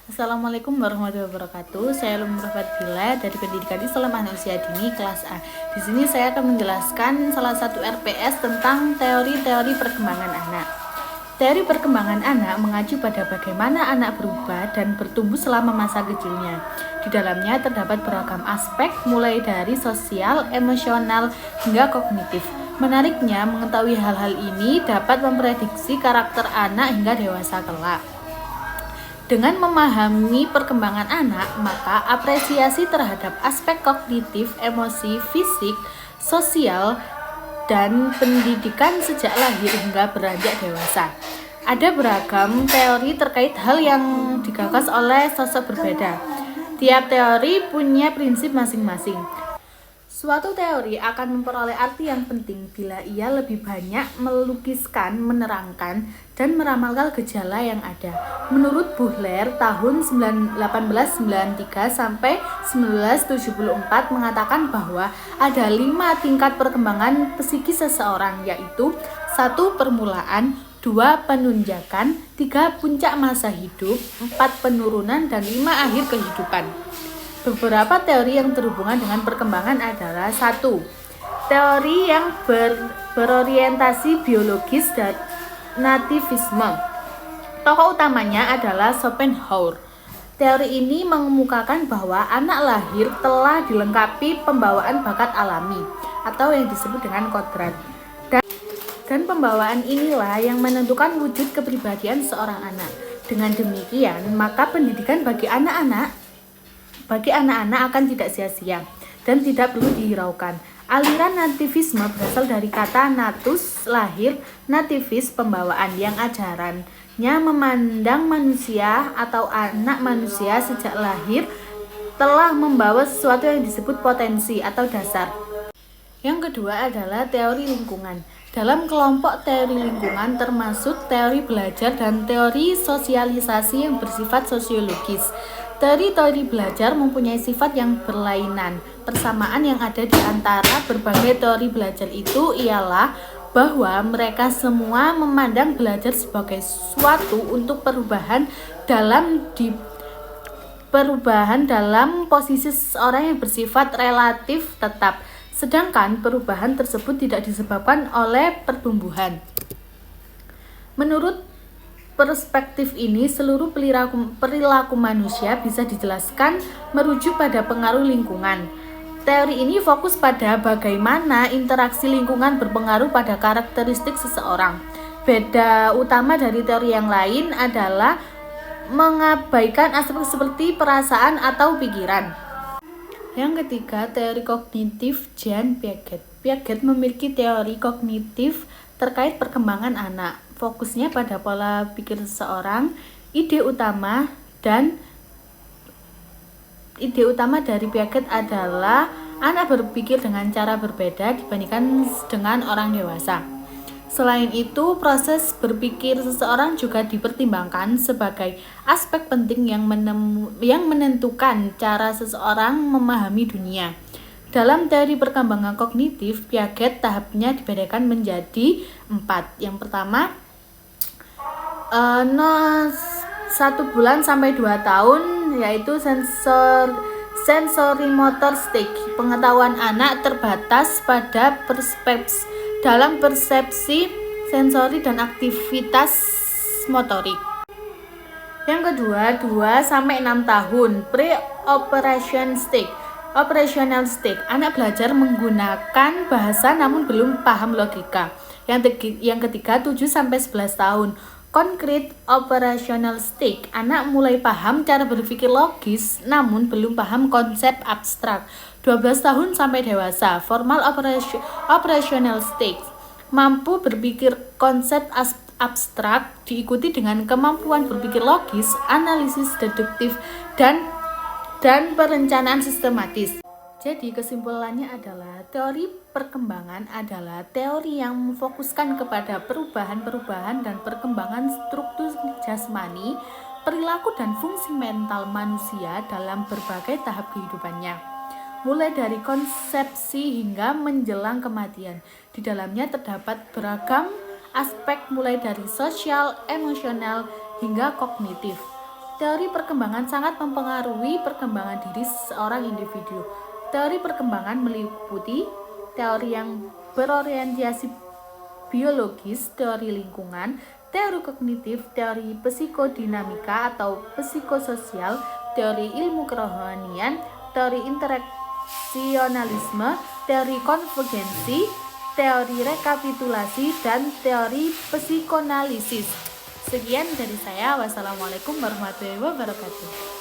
Assalamualaikum warahmatullahi wabarakatuh. Saya Lumrah Fadila dari Pendidikan Islam Anak Usia Dini kelas A. Di sini saya akan menjelaskan salah satu RPS tentang teori-teori perkembangan anak. Teori perkembangan anak mengacu pada bagaimana anak berubah dan bertumbuh selama masa kecilnya. Di dalamnya terdapat beragam aspek mulai dari sosial, emosional, hingga kognitif. Menariknya, mengetahui hal-hal ini dapat memprediksi karakter anak hingga dewasa kelak. Dengan memahami perkembangan anak, maka apresiasi terhadap aspek kognitif, emosi, fisik, sosial, dan pendidikan sejak lahir hingga beranjak dewasa. Ada beragam teori terkait hal yang digagas oleh sosok berbeda. Tiap teori punya prinsip masing-masing. Suatu teori akan memperoleh arti yang penting bila ia lebih banyak melukiskan, menerangkan, dan meramalkan gejala yang ada. Menurut Buhler, tahun 1893 sampai 1974 mengatakan bahwa ada 5 tingkat perkembangan psikis seseorang, yaitu 1. Permulaan, 2. Penunjakan, 3. Puncak masa hidup, 4. Penurunan, dan 5. Akhir kehidupan. Beberapa teori yang terhubungan dengan perkembangan adalah 1. Teori yang berorientasi biologis dan nativisme. Tokoh utamanya adalah Schopenhauer. Teori ini mengemukakan bahwa anak lahir telah dilengkapi pembawaan bakat alami atau yang disebut dengan kodrat. Dan pembawaan inilah yang menentukan wujud kepribadian seorang anak. Dengan demikian, maka pendidikan bagi anak-anak akan tidak sia-sia dan tidak perlu dihiraukan. Aliran nativisme berasal dari kata natus, lahir, nativis, pembawaan, yang ajarannya memandang manusia atau anak manusia sejak lahir telah membawa sesuatu yang disebut potensi atau dasar. Yang kedua adalah teori lingkungan. Dalam kelompok teori lingkungan termasuk teori belajar dan teori sosialisasi yang bersifat sosiologis. Teori-teori belajar mempunyai sifat yang berlainan. Persamaan yang ada di antara berbagai teori belajar itu ialah bahwa mereka semua memandang belajar sebagai suatu untuk perubahan dalam posisi seseorang yang bersifat relatif tetap, sedangkan perubahan tersebut tidak disebabkan oleh pertumbuhan. Menurut perspektif ini, seluruh perilaku manusia bisa dijelaskan merujuk pada pengaruh lingkungan. Teori ini fokus pada bagaimana interaksi lingkungan berpengaruh pada karakteristik seseorang. Beda utama dari teori yang lain adalah mengabaikan aspek seperti perasaan atau pikiran. Yang ketiga, teori kognitif Jean Piaget. Piaget memiliki teori kognitif terkait perkembangan anak. Fokusnya pada pola pikir seseorang. Ide utama dari Piaget adalah anak berpikir dengan cara berbeda dibandingkan dengan orang dewasa. Selain itu, proses berpikir seseorang juga dipertimbangkan sebagai aspek penting yang menentukan cara seseorang memahami dunia. Dalam teori perkembangan kognitif, Piaget tahapnya dibedakan menjadi 4. Yang pertama, 1 bulan sampai 2 tahun, yaitu sensorimotor stage. Pengetahuan anak terbatas pada persepsi sensori dan aktivitas motorik. Yang kedua, 2 sampai 6 tahun, pre-operation stage. Operational stage, anak belajar menggunakan bahasa namun belum paham logika. Yang ketiga, 7 sampai 11 tahun, concrete operational stage, anak mulai paham cara berpikir logis namun belum paham konsep abstrak. 12 tahun sampai dewasa, formal operational stage, mampu berpikir konsep abstrak diikuti dengan kemampuan berpikir logis, analisis deduktif, dan perencanaan sistematis. Jadi kesimpulannya adalah teori perkembangan adalah teori yang memfokuskan kepada perubahan dan perkembangan struktur jasmani, perilaku dan fungsi mental manusia dalam berbagai tahap kehidupannya. Mulai dari konsepsi hingga menjelang kematian. Di dalamnya terdapat beragam aspek mulai dari sosial, emosional, hingga kognitif. Teori perkembangan sangat mempengaruhi perkembangan diri seorang individu. Teori perkembangan meliputi teori yang berorientasi biologis, teori lingkungan, teori kognitif, teori psikodinamika atau psikososial, teori ilmu kerohanian, teori interaksionalisme, teori konvergensi, teori rekapitulasi, dan teori psikoanalisis. Sekian dari saya. Wassalamualaikum warahmatullahi wabarakatuh.